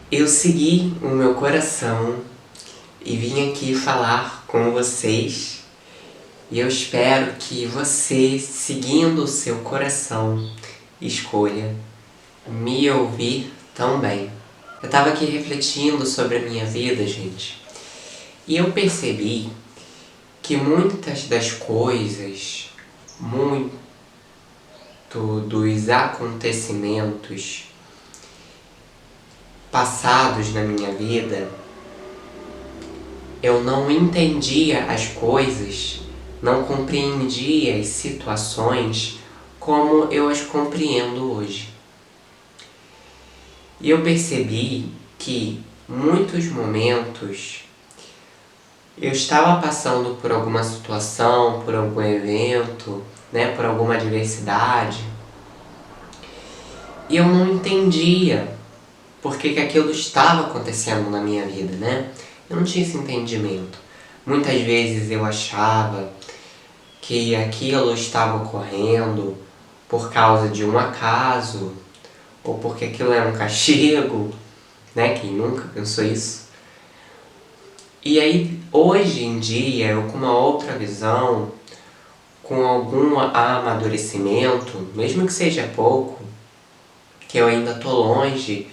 Eu segui o meu coração e vim aqui falar com vocês. E eu espero que você, seguindo o seu coração, escolha me ouvir também. Eu estava aqui refletindo sobre a minha vida, gente, e eu percebi que muitas das coisas, muito dos acontecimentos passados na minha vida, eu não entendia as coisas, não compreendia as situações como eu as compreendo hoje. E eu percebi que muitos momentos eu estava passando por alguma situação, por algum evento, por alguma adversidade, e eu não entendia por que aquilo estava acontecendo na minha vida, Eu não tinha esse entendimento. Muitas vezes eu achava que aquilo estava ocorrendo por causa de um acaso, ou porque aquilo era um castigo, Quem nunca pensou isso? E aí, hoje em dia, eu com uma outra visão, com algum amadurecimento, mesmo que seja pouco, que eu ainda estou longe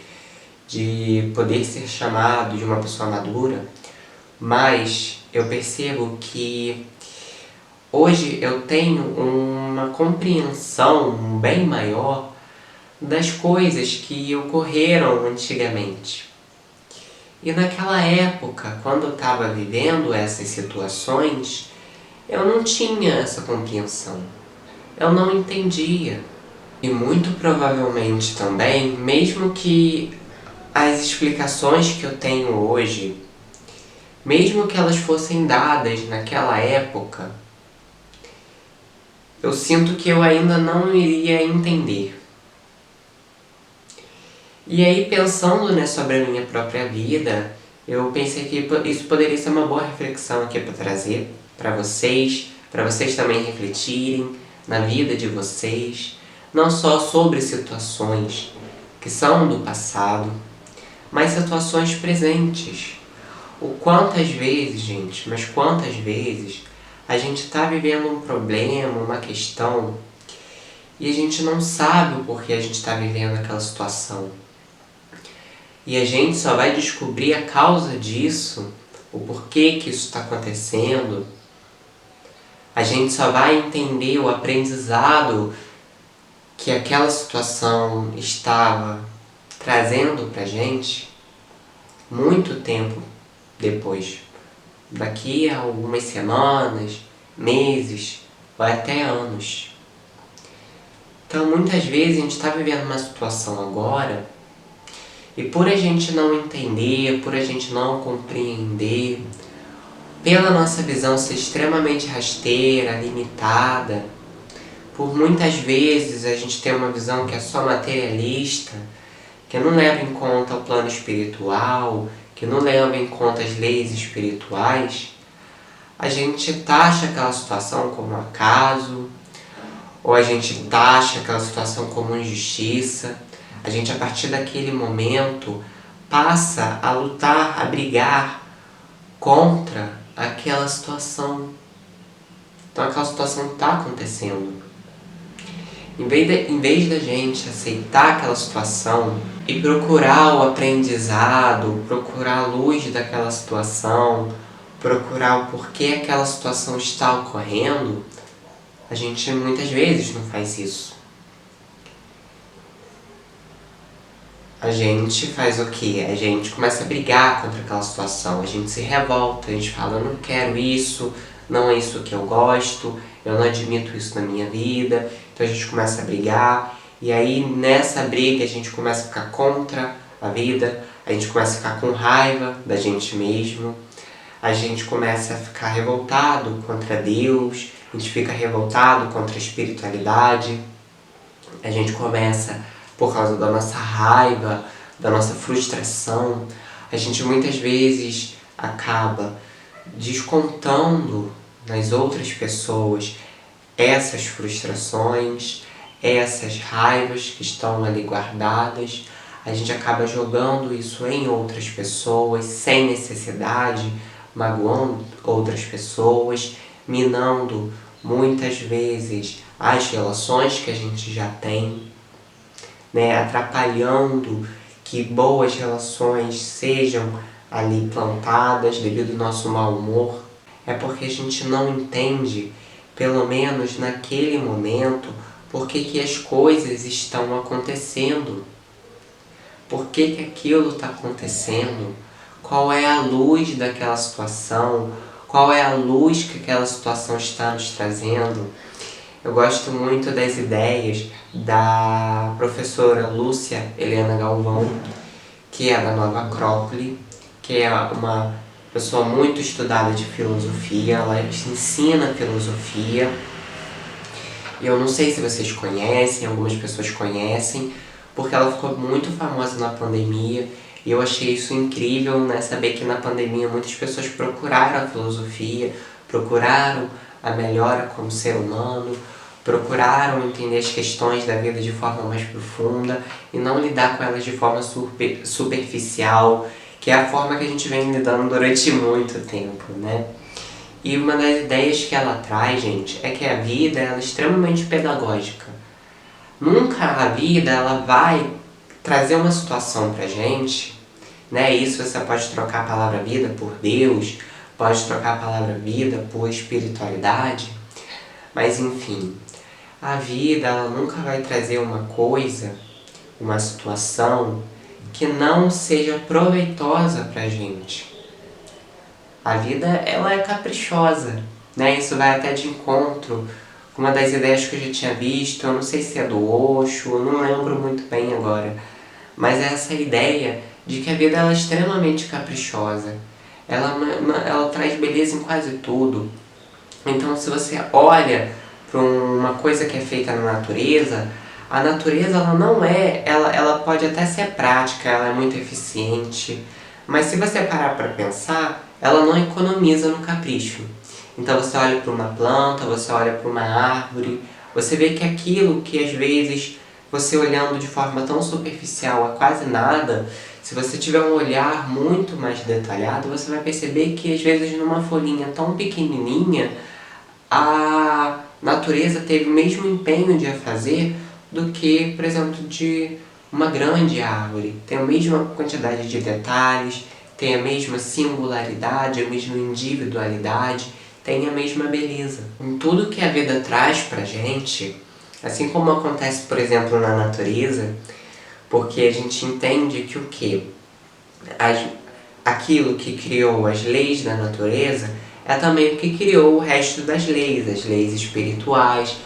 de poder ser chamado de uma pessoa madura, mas eu percebo que hoje eu tenho uma compreensão bem maior das coisas que ocorreram antigamente. E naquela época, quando eu estava vivendo essas situações, eu não tinha essa compreensão. Eu não entendia. E muito provavelmente também, mesmo que as explicações que eu tenho hoje, mesmo que elas fossem dadas naquela época, eu sinto que eu ainda não iria entender. E aí, pensando sobre a minha própria vida, eu pensei que isso poderia ser uma boa reflexão aqui para trazer para vocês também refletirem na vida de vocês, não só sobre situações que são do passado, mas situações presentes. O quantas vezes, gente, mas quantas vezes a gente está vivendo um problema, uma questão, e a gente não sabe o porquê a gente está vivendo aquela situação. E a gente só vai descobrir a causa disso, o porquê que isso está acontecendo. A gente só vai entender o aprendizado que aquela situação estava trazendo pra gente muito tempo depois. Daqui a algumas semanas, meses, ou até anos. Então, muitas vezes a gente está vivendo uma situação agora e por a gente não entender, por a gente não compreender, pela nossa visão ser extremamente rasteira, limitada, por muitas vezes a gente ter uma visão que é só materialista, que não leva em conta o plano espiritual, que não leva em conta as leis espirituais, a gente taxa aquela situação como acaso, ou a gente taxa aquela situação como injustiça. A gente, a partir daquele momento, passa a lutar, a brigar contra aquela situação. Então aquela situação está acontecendo. Em vez da gente aceitar aquela situação e procurar o aprendizado, procurar a luz daquela situação, procurar o porquê aquela situação está ocorrendo, a gente muitas vezes não faz isso. A gente faz o quê? A gente começa a brigar contra aquela situação, a gente se revolta, a gente fala, eu não quero isso, não é isso que eu gosto, eu não admito isso na minha vida. Então a gente começa a brigar, e aí nessa briga a gente começa a ficar contra a vida, a gente começa a ficar com raiva da gente mesmo, a gente começa a ficar revoltado contra Deus, a gente fica revoltado contra a espiritualidade, a gente começa, por causa da nossa raiva, da nossa frustração, a gente muitas vezes acaba descontando nas outras pessoas essas frustrações, essas raivas que estão ali guardadas, a gente acaba jogando isso em outras pessoas sem necessidade, magoando outras pessoas, minando muitas vezes as relações que a gente já tem, né? Atrapalhando que boas relações sejam ali plantadas devido ao nosso mau humor. É porque a gente não entende, pelo menos naquele momento, por que as coisas estão acontecendo. Por que aquilo está acontecendo? Qual é a luz daquela situação? Qual é a luz que aquela situação está nos trazendo? Eu gosto muito das ideias da professora Lúcia Helena Galvão, que é da Nova Acrópole, que é uma pessoa muito estudada de filosofia, ela ensina filosofia. E eu não sei se vocês conhecem, algumas pessoas conhecem, porque ela ficou muito famosa na pandemia, e eu achei isso incrível, né? Saber que na pandemia muitas pessoas procuraram a filosofia, procuraram a melhora como ser humano, procuraram entender as questões da vida de forma mais profunda e não lidar com elas de forma superficial, que é a forma que a gente vem lidando durante muito tempo, né? E uma das ideias que ela traz, gente, é que a vida ela é extremamente pedagógica. Nunca a vida ela vai trazer uma situação pra gente, né? Isso você pode trocar a palavra vida por Deus, pode trocar a palavra vida por espiritualidade, mas enfim, a vida ela nunca vai trazer uma coisa, uma situação que não seja proveitosa pra gente. A vida ela é caprichosa, né? Isso vai até de encontro com uma das ideias que eu já tinha visto, eu não sei se é do Osho, eu não lembro muito bem agora, mas é essa ideia de que a vida ela é extremamente caprichosa. Ela traz beleza em quase tudo. Então, se você olha para uma coisa que é feita na natureza, a natureza ela não é, ela pode até ser prática, ela é muito eficiente, mas se você parar para pensar, ela não economiza no capricho. Então você olha para uma planta, você olha para uma árvore, você vê que aquilo que às vezes você olhando de forma tão superficial a quase nada, se você tiver um olhar muito mais detalhado, você vai perceber que às vezes numa folhinha tão pequenininha, a natureza teve o mesmo empenho de a fazer do que, por exemplo, de uma grande árvore. Tem a mesma quantidade de detalhes, tem a mesma singularidade, a mesma individualidade, tem a mesma beleza. Em tudo que a vida traz pra gente, assim como acontece, por exemplo, na natureza, porque a gente entende que o quê? Aquilo que criou as leis da natureza é também o que criou o resto das leis, as leis espirituais.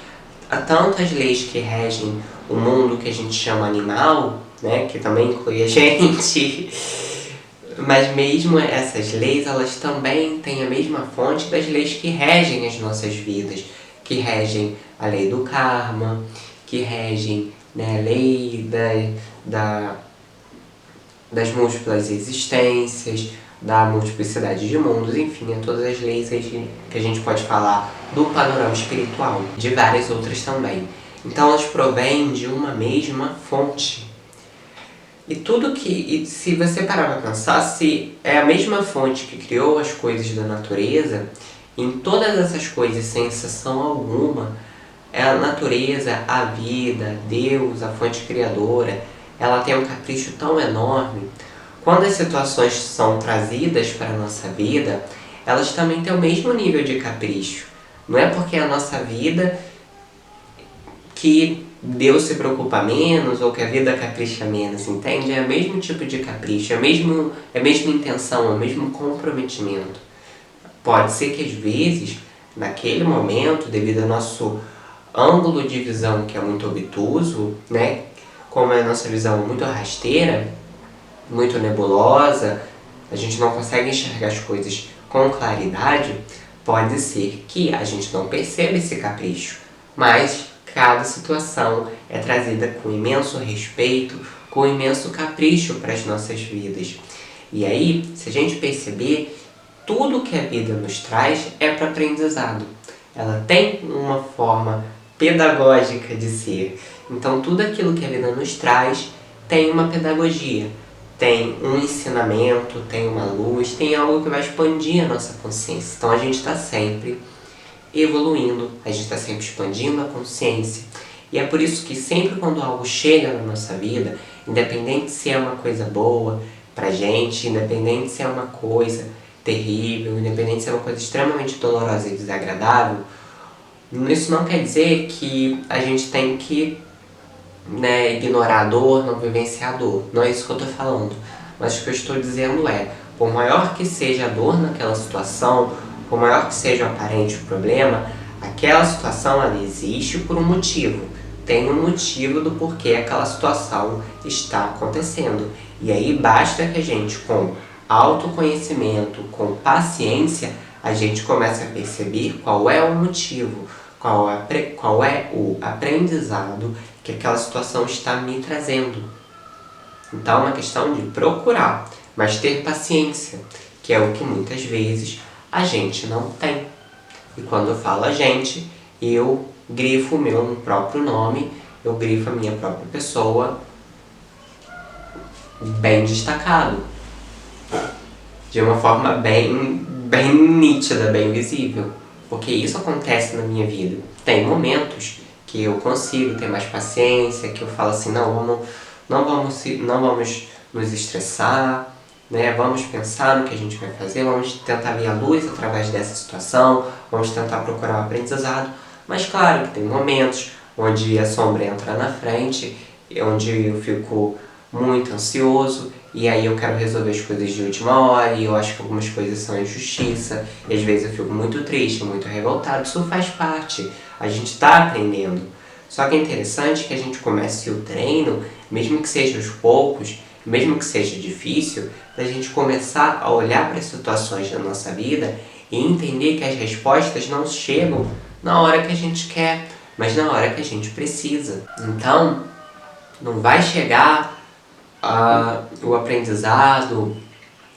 Há tantas leis que regem o mundo que a gente chama animal, né, que também inclui a gente, mas mesmo essas leis, elas também têm a mesma fonte das leis que regem as nossas vidas, que regem a lei do karma, que regem, né, a lei das múltiplas existências, da multiplicidade de mundos, enfim, é todas as leis que a gente pode falar do panorama espiritual, de várias outras também. Então elas provêm de uma mesma fonte. E se você parar para pensar, se é a mesma fonte que criou as coisas da natureza, em todas essas coisas, sem exceção alguma, é a natureza, a vida, Deus, a fonte criadora, ela tem um capricho tão enorme. Quando as situações são trazidas para a nossa vida, elas também têm o mesmo nível de capricho. Não é porque é a nossa vida que Deus se preocupa menos ou que a vida capricha menos, entende? É o mesmo tipo de capricho, é a mesma intenção, é o mesmo comprometimento. Pode ser que às vezes, naquele momento, devido ao nosso ângulo de visão que é muito obtuso, né? Como é a nossa visão muito rasteira, muito nebulosa, a gente não consegue enxergar as coisas com claridade, pode ser que a gente não perceba esse capricho, mas cada situação é trazida com imenso respeito, com imenso capricho para as nossas vidas. E aí, se a gente perceber, tudo que a vida nos traz é para aprendizado. Ela tem uma forma pedagógica de ser. Então, tudo aquilo que a vida nos traz tem uma pedagogia, tem um ensinamento, tem uma luz, tem algo que vai expandir a nossa consciência. Então a gente está sempre evoluindo, a gente está sempre expandindo a consciência. E é por isso que sempre quando algo chega na nossa vida, independente se é uma coisa boa pra gente, independente se é uma coisa terrível, independente se é uma coisa extremamente dolorosa e desagradável, isso não quer dizer que a gente tem que, né, ignorar a dor, não vivenciar a dor. Não é isso que eu estou falando. Mas o que eu estou dizendo é, por maior que seja a dor naquela situação, por maior que seja o aparente problema, aquela situação ela existe por um motivo. Tem um motivo do porquê aquela situação está acontecendo. E aí basta que a gente, com autoconhecimento, com paciência, a gente comece a perceber qual é o motivo, qual é o aprendizado que aquela situação está me trazendo. Então é uma questão de procurar, mas ter paciência, que é o que muitas vezes a gente não tem. E quando eu falo a gente, eu grifo o meu próprio nome, eu grifo a minha própria pessoa bem destacado, de uma forma bem nítida, bem visível, porque isso acontece na minha vida. Tem momentos que eu consigo ter mais paciência, que eu falo assim, não vamos nos estressar, né? Vamos pensar no que a gente vai fazer, vamos tentar ver a luz através dessa situação, vamos tentar procurar o aprendizado. Mas claro que tem momentos onde a sombra entra na frente, onde eu fico muito ansioso, e aí eu quero resolver as coisas de última hora, e eu acho que algumas coisas são injustiça, e às vezes eu fico muito triste, muito revoltado. Isso faz parte, a gente está aprendendo. Só que é interessante que a gente comece o treino, mesmo que seja aos poucos, mesmo que seja difícil, da gente começar a olhar para as situações da nossa vida e entender que as respostas não chegam na hora que a gente quer, mas na hora que a gente precisa. Então, não vai chegar o aprendizado,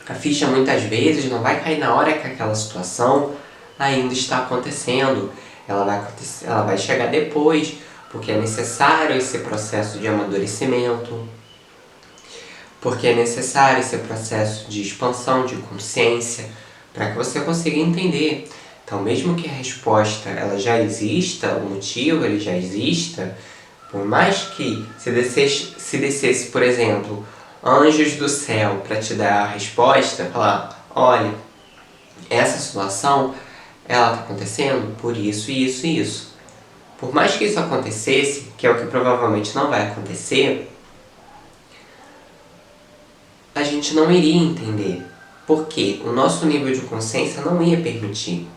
a ficha muitas vezes não vai cair na hora que aquela situação ainda está acontecendo. Ela vai chegar depois, porque é necessário esse processo de amadurecimento, porque é necessário esse processo de expansão de consciência para que você consiga entender. Então, mesmo que a resposta ela já exista, o motivo ele já exista, por mais que se descesse, por exemplo, anjos do céu para te dar a resposta, falar, olha, essa situação ela está acontecendo por isso, isso e isso. Por mais que isso acontecesse, que é o que provavelmente não vai acontecer, a gente não iria entender, porque o nosso nível de consciência não ia permitir.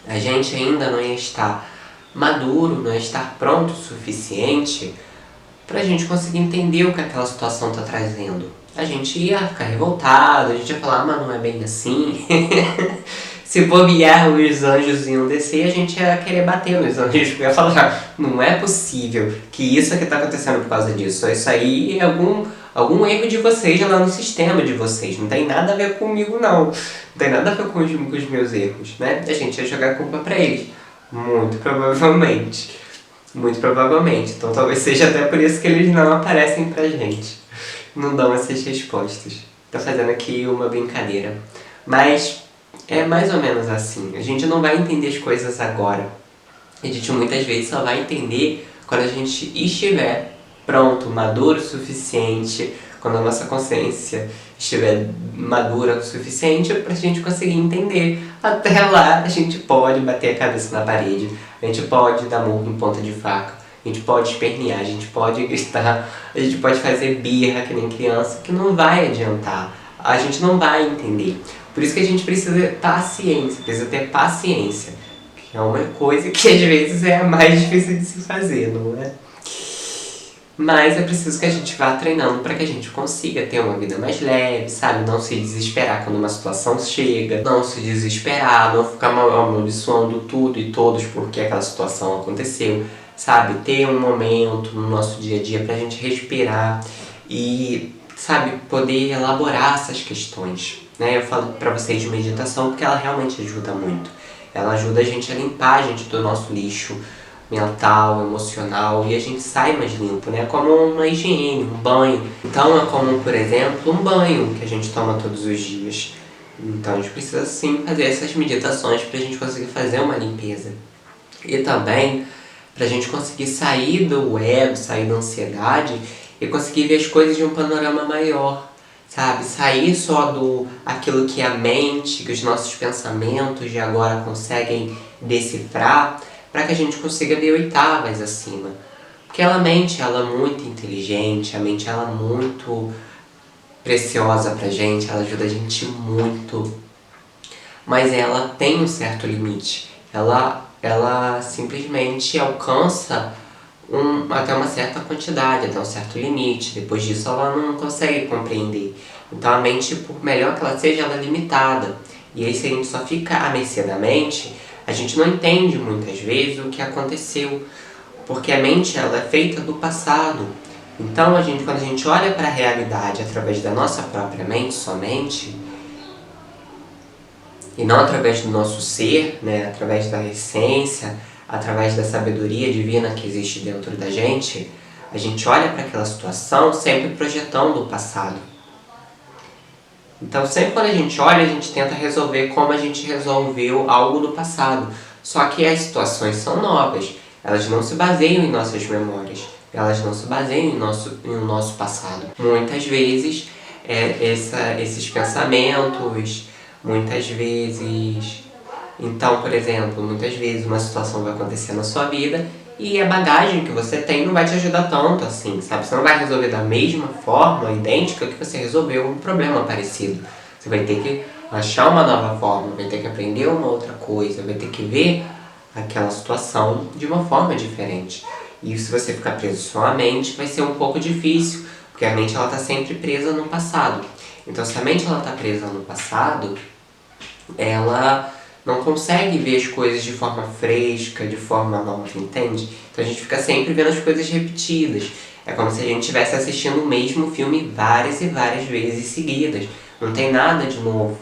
A gente ainda não ia estar maduro, não ia estar pronto o suficiente para a gente conseguir entender o que aquela situação está trazendo. A gente ia ficar revoltado, a gente ia falar, mas não é bem assim. Se bobear, os anjos iam descer, a gente ia querer bater nos anjos, porque ia falar, não é possível que isso aqui está acontecendo por causa disso. Isso aí é algum erro de vocês lá no sistema de vocês. Não tem nada a ver comigo, não. Não tem nada a ver com os meus erros, né? A gente ia jogar a culpa pra eles. Muito provavelmente. Muito provavelmente. Então talvez seja até por isso que eles não aparecem pra gente. Não dão essas respostas. Tô fazendo aqui uma brincadeira. Mas é mais ou menos assim. A gente não vai entender as coisas agora. A gente muitas vezes só vai entender quando a gente estiver pronto, maduro o suficiente, quando a nossa consciência estiver madura o suficiente pra gente conseguir entender. Até lá a gente pode bater a cabeça na parede, a gente pode dar murro em ponta de faca, a gente pode espernear, a gente pode gritar, a gente pode fazer birra que nem criança, que não vai adiantar, a gente não vai entender. Por isso que a gente precisa ter paciência, que é uma coisa que às vezes é a mais difícil de se fazer, não é? Mas é preciso que a gente vá treinando para que a gente consiga ter uma vida mais leve, sabe? Não se desesperar quando uma situação chega, não se desesperar, não ficar amaldiçoando tudo e todos porque aquela situação aconteceu, sabe? Ter um momento no nosso dia a dia pra gente respirar e, sabe, poder elaborar essas questões, né? Eu falo pra vocês de meditação porque ela realmente ajuda muito. Ela ajuda a gente a limpar a gente do nosso lixo, mental, emocional, e a gente sai mais limpo, né? Como uma higiene, um banho. Então é como, por exemplo, um banho que a gente toma todos os dias. Então a gente precisa sim fazer essas meditações para a gente conseguir fazer uma limpeza. E também para a gente conseguir sair do ego, sair da ansiedade e conseguir ver as coisas de um panorama maior, sabe? Sair só do aquilo que a mente, que os nossos pensamentos de agora conseguem decifrar, para que a gente consiga ver oitavas acima. Porque a mente, ela é muito inteligente, a mente ela é muito preciosa pra gente, ela ajuda a gente muito, mas ela tem um certo limite. Ela simplesmente alcança até uma certa quantidade, até um certo limite. Depois disso ela não consegue compreender. Então a mente, por melhor que ela seja, ela é limitada. E aí se a gente só fica à mercê da mente, a gente não entende muitas vezes o que aconteceu. Porque a mente ela é feita do passado. Então quando a gente olha para a realidade através da nossa própria mente somente, e não através do nosso ser, né, através da essência, através da sabedoria divina que existe dentro da gente, a gente olha para aquela situação sempre projetando o passado. Então sempre quando a gente olha, a gente tenta resolver como a gente resolveu algo do passado. Só que as situações são novas, elas não se baseiam em nossas memórias, elas não se baseiam em nosso passado. Muitas vezes esses pensamentos, muitas vezes... Então, por exemplo, muitas vezes uma situação vai acontecer na sua vida e a bagagem que você tem não vai te ajudar tanto assim, sabe? Você não vai resolver da mesma forma, idêntica, que você resolveu um problema parecido. Você vai ter que achar uma nova forma, vai ter que aprender uma outra coisa, vai ter que ver aquela situação de uma forma diferente. E se você ficar preso só à mente, vai ser um pouco difícil, porque a mente ela está sempre presa no passado. Então, se a mente está presa no passado, ela não consegue ver as coisas de forma fresca, de forma nova, entende? Então a gente fica sempre vendo as coisas repetidas. É como se a gente estivesse assistindo o mesmo filme várias e várias vezes seguidas. Não tem nada de novo.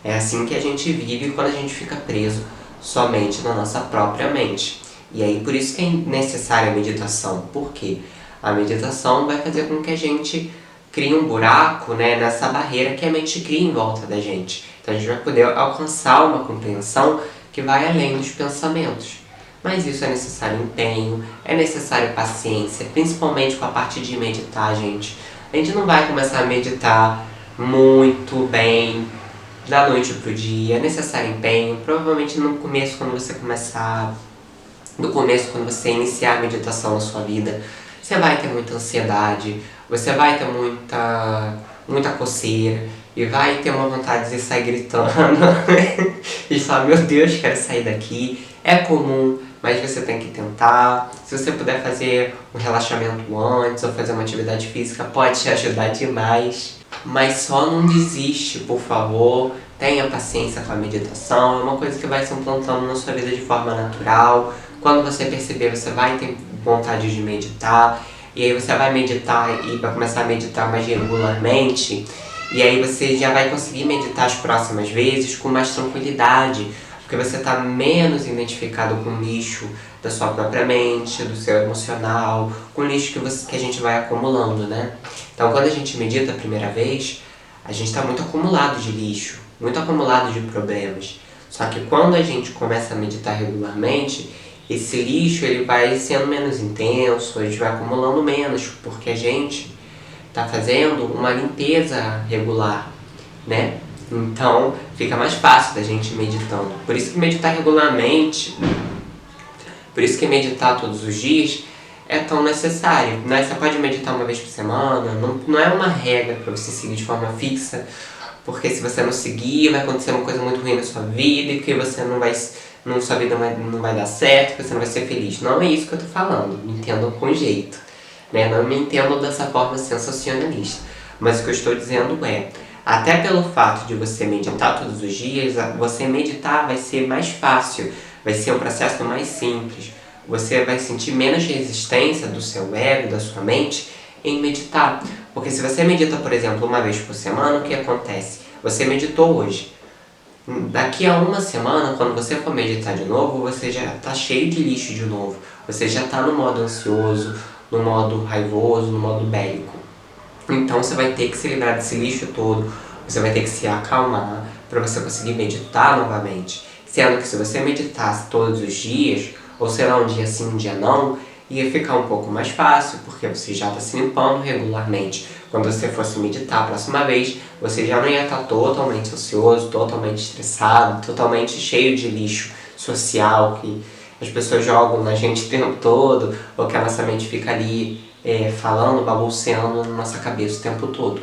É assim que a gente vive quando a gente fica preso somente na nossa própria mente. E aí por isso que é necessária a meditação. Por quê? A meditação vai fazer com que a gente crie um buraco, né, nessa barreira que a mente cria em volta da gente. Então a gente vai poder alcançar uma compreensão que vai além dos pensamentos. Mas isso é necessário empenho, é necessário paciência, principalmente com a parte de meditar, gente. A gente não vai começar a meditar muito bem da noite pro dia, é necessário empenho. Provavelmente no começo, quando você começar, no começo, quando você iniciar a meditação na sua vida, você vai ter muita ansiedade, você vai ter muita coceira e vai ter uma vontade de sair gritando e falar, meu Deus, quero sair daqui. É comum, mas você tem que tentar. Se você puder fazer um relaxamento antes ou fazer uma atividade física, pode te ajudar demais. Mas só não desiste, por favor. Tenha paciência com a meditação, é uma coisa que vai se implantando na sua vida de forma natural. Quando você perceber, você vai ter vontade de meditar, e aí você vai meditar e vai começar a meditar mais regularmente, e aí você já vai conseguir meditar as próximas vezes com mais tranquilidade, porque você está menos identificado com o lixo da sua própria mente, do seu emocional, com o lixo que a gente vai acumulando, né? Então quando a gente medita a primeira vez, a gente está muito acumulado de lixo, muito acumulado de problemas. Só que quando a gente começa a meditar regularmente, esse lixo ele vai sendo menos intenso, a gente vai acumulando menos, porque a gente está fazendo uma limpeza regular, né? Então fica mais fácil da gente ir meditando. Por isso que meditar regularmente, por isso que meditar todos os dias é tão necessário, né? Você pode meditar uma vez por semana, não é uma regra para você seguir de forma fixa, porque se você não seguir, vai acontecer uma coisa muito ruim na sua vida e que você sua vida não vai dar certo, que você não vai ser feliz. Não é isso que eu tô falando, me entendam com jeito, né? Não me entendam dessa forma sensacionalista. Mas o que eu estou dizendo é, até pelo fato de você meditar todos os dias, você meditar vai ser mais fácil, vai ser um processo mais simples. Você vai sentir menos resistência do seu ego, da sua mente, em meditar. Porque se você medita, por exemplo, uma vez por semana, o que acontece? Você meditou hoje. Daqui a uma semana, quando você for meditar de novo, você já está cheio de lixo de novo. você já está no modo ansioso, no modo raivoso, no modo bélico. Então você vai ter que se livrar desse lixo todo, você vai ter que se acalmar para você conseguir meditar novamente. Sendo que se você meditasse todos os dias, ou sei lá, um dia sim, um dia não, ia ficar um pouco mais fácil, porque você já está se limpando regularmente. Quando você fosse meditar a próxima vez, você já não ia estar totalmente ansioso, totalmente estressado, totalmente cheio de lixo social que as pessoas jogam na gente o tempo todo, ou que a nossa mente fica ali falando, balbuciando na nossa cabeça o tempo todo.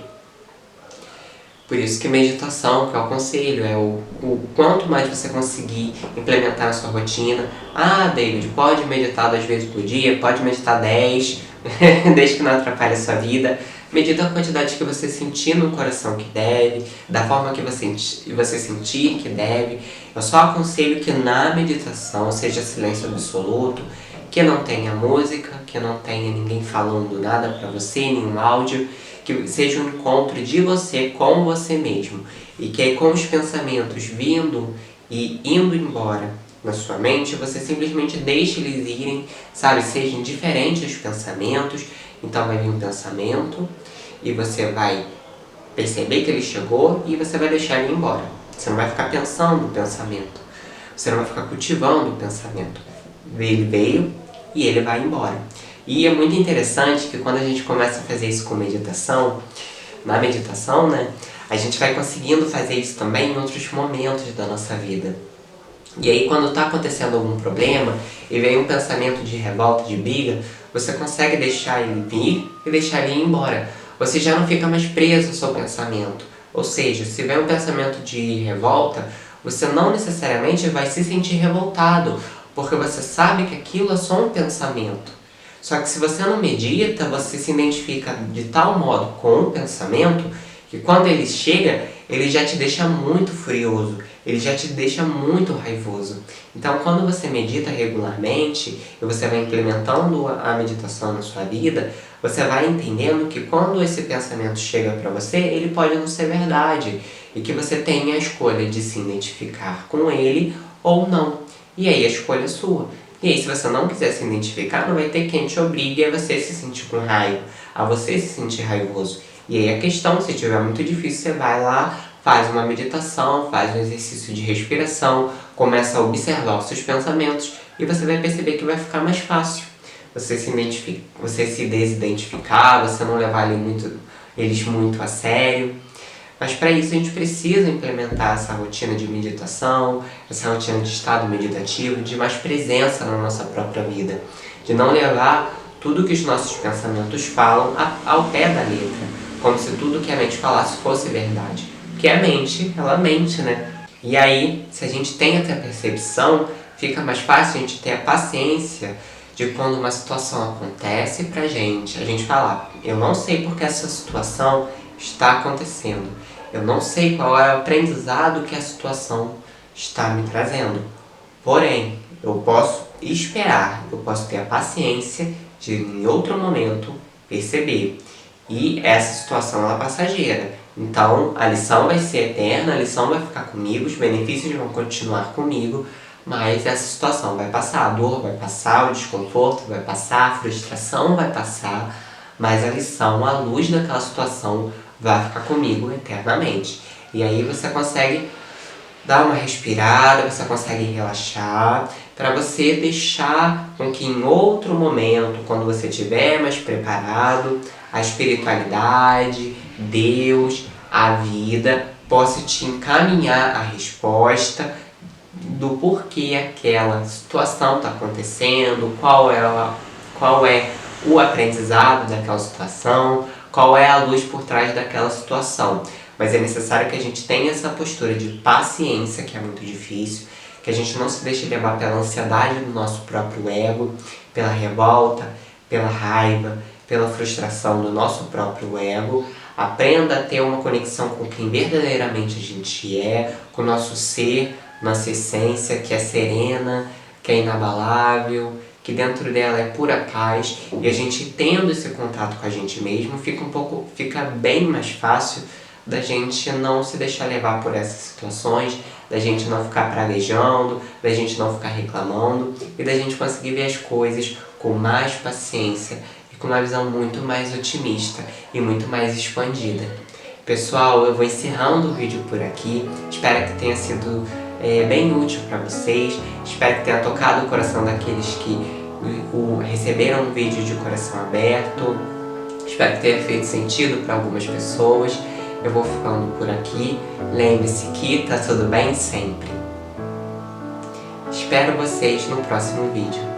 Por isso que meditação, que é o conselho, é o quanto mais você conseguir implementar na sua rotina. Ah, David, pode meditar 2 vezes por dia, pode meditar 10, desde que não atrapalhe a sua vida. Medita a quantidade que você sentir no coração que deve, da forma que você sentir que deve. Eu só aconselho que na meditação seja silêncio absoluto, que não tenha música, que não tenha ninguém falando nada para você, nenhum áudio, que seja um encontro de você com você mesmo. E que aí com os pensamentos vindo e indo embora na sua mente, você simplesmente deixe eles irem, sabe? Seja indiferente aos pensamentos. Então vai vir um pensamento e você vai perceber que ele chegou e você vai deixar ele embora. Você não vai ficar pensando o pensamento. Você não vai ficar cultivando o pensamento. Ele veio e ele vai embora. E é muito interessante que quando a gente começa a fazer isso com meditação, na meditação, né, a gente vai conseguindo fazer isso também em outros momentos da nossa vida. E aí quando está acontecendo algum problema e vem um pensamento de revolta, de briga, você consegue deixar ele vir e deixar ele ir embora. Você já não fica mais preso ao seu pensamento. Ou seja, se vem um pensamento de revolta, você não necessariamente vai se sentir revoltado, porque você sabe que aquilo é só um pensamento. Só que se você não medita, você se identifica de tal modo com o pensamento que quando ele chega, ele já te deixa muito furioso, ele já te deixa muito raivoso. Então, quando você medita regularmente e você vai implementando a meditação na sua vida, você vai entendendo que quando esse pensamento chega para você, ele pode não ser verdade e que você tem a escolha de se identificar com ele ou não. E aí a escolha é sua. E aí, se você não quiser se identificar, não vai ter quem te obrigue a você se sentir com raiva, a você se sentir raivoso. E aí a questão, se estiver muito difícil, você vai lá, faz uma meditação, faz um exercício de respiração, começa a observar os seus pensamentos e você vai perceber que vai ficar mais fácil. Você se desidentificar, você não levar eles muito a sério. Mas para isso a gente precisa implementar essa rotina de meditação, essa rotina de estado meditativo, de mais presença na nossa própria vida. De não levar tudo que os nossos pensamentos falam ao pé da letra, como se tudo que a mente falasse fosse verdade. Porque a mente, ela mente, né? E aí, se a gente tem essa percepção, fica mais fácil a gente ter a paciência de quando uma situação acontece pra gente, a gente falar, eu não sei porque essa situação está acontecendo. Eu não sei qual é o aprendizado que a situação está me trazendo. Porém, eu posso esperar, eu posso ter a paciência de, em outro momento, perceber. E essa situação ela é passageira. Então, a lição vai ser eterna, a lição vai ficar comigo, os benefícios vão continuar comigo, mas essa situação vai passar, a dor vai passar, o desconforto vai passar, a frustração vai passar, mas a lição, a luz daquela situação vai ficar comigo eternamente. E aí você consegue dar uma respirada, você consegue relaxar, para você deixar com que em outro momento, quando você estiver mais preparado, a espiritualidade, Deus, a vida, possa te encaminhar a resposta do porquê aquela situação está acontecendo, qual é o aprendizado daquela situação, qual é a luz por trás daquela situação. Mas é necessário que a gente tenha essa postura de paciência, que é muito difícil, que a gente não se deixe levar pela ansiedade do nosso próprio ego, pela revolta, pela raiva, pela frustração do nosso próprio ego. Aprenda a ter uma conexão com quem verdadeiramente a gente é, com o nosso ser, nossa essência, que é serena, que é inabalável, que dentro dela é pura paz. E a gente tendo esse contato com a gente mesmo, fica bem mais fácil da gente não se deixar levar por essas situações, da gente não ficar praguejando, da gente não ficar reclamando e da gente conseguir ver as coisas com mais paciência e com uma visão muito mais otimista e muito mais expandida. Pessoal, eu vou encerrando o vídeo por aqui. Espero que tenha sido bem útil para vocês. Espero que tenha tocado o coração daqueles que receberam o vídeo de coração aberto. Espero que tenha feito sentido para algumas pessoas. Eu vou ficando por aqui. Lembre-se que tá tudo bem sempre. Espero vocês no próximo vídeo.